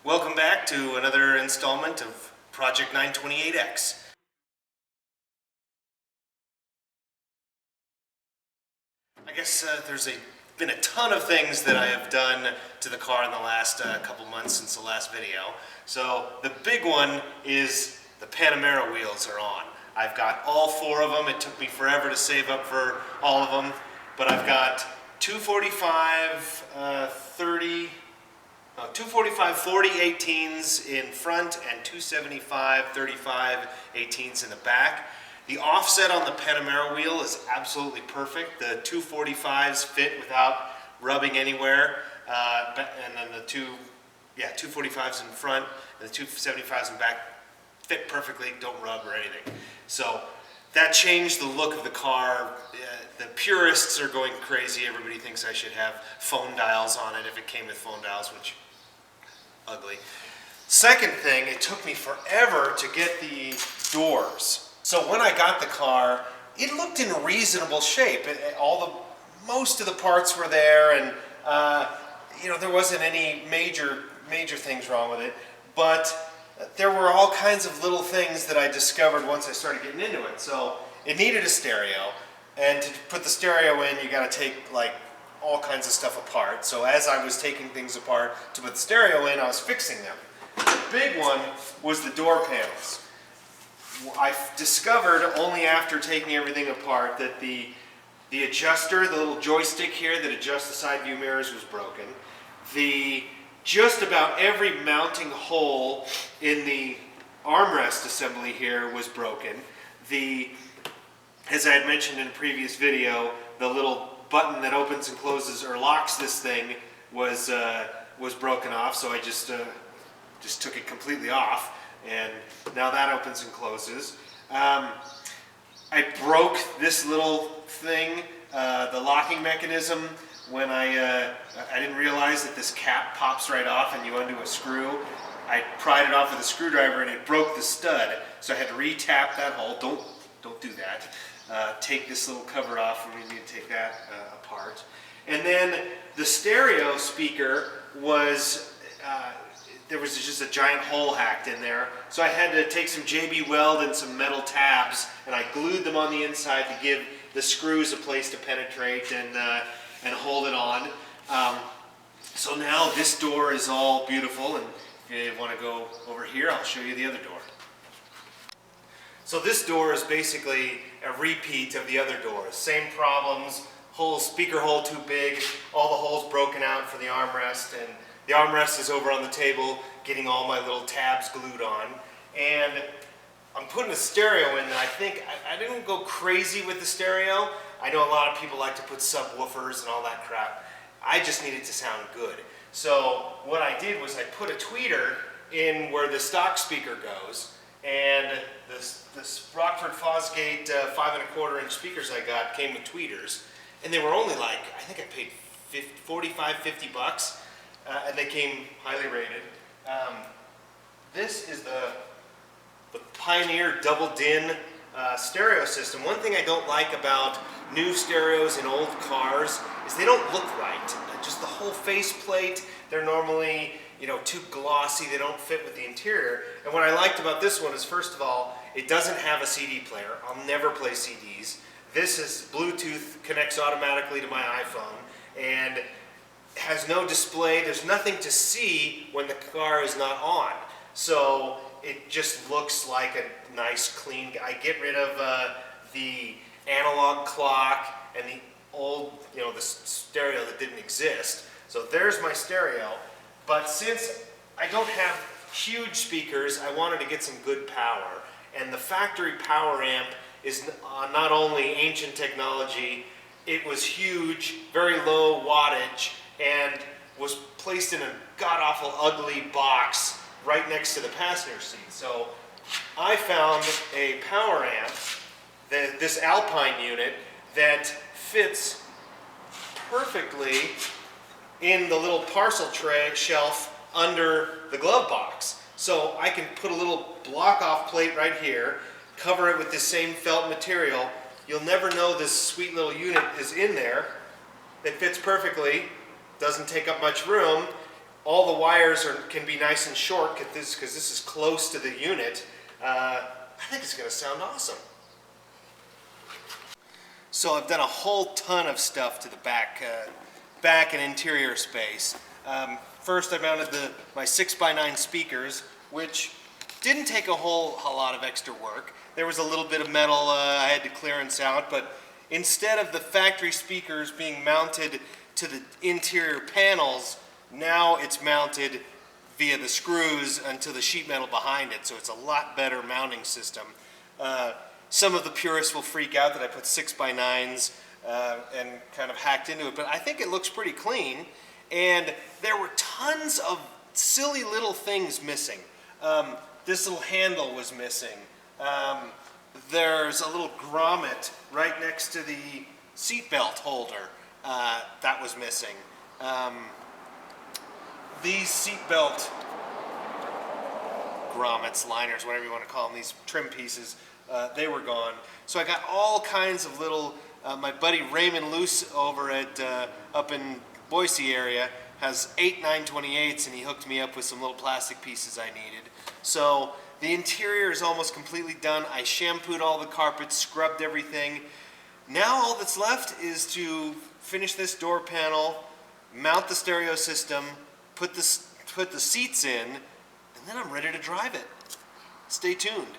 Welcome back to another installment of Project 928X. I guess there's been a ton of things that I have done to the car in the last couple months since the last video. So the big one is the Panamera wheels are on. I've got all four of them. It took me forever to save up for all of them, but I've got 245, 40 18s in front and 275 35 18s in the back. The offset on the Panamera wheel is absolutely perfect. The 245s fit without rubbing anywhere, and then the 245s in front and the 275s in back fit perfectly, don't rub or anything. So that changed the look of the car. The purists are going crazy. Everybody thinks I should have phone dials on it if it came with phone dials, which ugly. Second thing, it took me forever to get the doors. So when I got the car, it looked in reasonable shape. Most of the parts were there, and there wasn't any major things wrong with it. But there were all kinds of little things that I discovered once I started getting into it. So it needed a stereo, and to put the stereo in, you got to take all kinds of stuff apart. So as I was taking things apart to put the stereo in, I was fixing them. The big one was the door panels. I discovered only after taking everything apart that the adjuster, the little joystick here that adjusts the side view mirrors, was broken. Just about every mounting hole in the armrest assembly here was broken. As I had mentioned in a previous video, the little button that opens and closes or locks this thing was broken off, so I just took it completely off, and now that opens and closes. I broke this little thing, the locking mechanism, when I didn't realize that this cap pops right off and you undo a screw. I pried it off with a screwdriver and it broke the stud, so I had to re-tap that hole. Don't do that. Take this little cover off, and we need to take that apart. And then the stereo speaker was, there was just a giant hole hacked in there. So I had to take some JB Weld and some metal tabs, and I glued them on the inside to give the screws a place to penetrate and hold it on. So now this door is all beautiful, and if you want to go over here, I'll show you the other door. So this door is basically a repeat of the other doors. Same problems, speaker hole too big, all the holes broken out for the armrest, and the armrest is over on the table getting all my little tabs glued on. And I'm putting a stereo in that I didn't go crazy with the stereo. I know a lot of people like to put subwoofers and all that crap. I just needed to sound good. So what I did was I put a tweeter in where the stock speaker goes, and this Rockford Fosgate 5¼ inch speakers I got came with tweeters, and they were only I think I paid $45–50, and they came highly rated. This is the Pioneer double din stereo system. One thing I don't like about new stereos in old cars is they don't look right. Just the whole faceplate, they're normally too glossy, they don't fit with the interior. And what I liked about this one is, first of all, it doesn't have a CD player. I'll never play CDs. This is Bluetooth, connects automatically to my iPhone, and has no display. There's nothing to see when the car is not on. So it just looks like a nice, clean. I get rid of the analog clock and the old, the stereo that didn't exist. So there's my stereo. But since I don't have huge speakers, I wanted to get some good power. And the factory power amp is not only ancient technology, it was huge, very low wattage, and was placed in a god-awful ugly box right next to the passenger seat. So I found a power amp, this Alpine unit, that fits perfectly in the little parcel tray shelf under the glove box. So I can put a little block-off plate right here, cover it with this same felt material. You'll never know this sweet little unit is in there. It fits perfectly, doesn't take up much room, all the wires can be nice and short because this is close to the unit. I think it's going to sound awesome. So I've done a whole ton of stuff to the back and interior space. First I mounted my 6x9 speakers, which didn't take a whole lot of extra work. There was a little bit of metal I had to clearance out, but instead of the factory speakers being mounted to the interior panels, now it's mounted via the screws onto the sheet metal behind it, so it's a lot better mounting system. Some of the purists will freak out that I put 6x9s and kind of hacked into it, but I think it looks pretty clean. And there were tons of silly little things missing. This little handle was missing. There's a little grommet right next to the seatbelt holder that was missing. These seatbelt grommets, liners, whatever you want to call them, these trim pieces, they were gone. So I got all kinds of little, my buddy Raymond Luce over at, up in Boise area has 8 9/28s, and he hooked me up with some little plastic pieces I needed. So the interior is almost completely done. I shampooed all the carpets, scrubbed everything. Now all that's left is to finish this door panel, mount the stereo system, put the seats in, and then I'm ready to drive it. Stay tuned.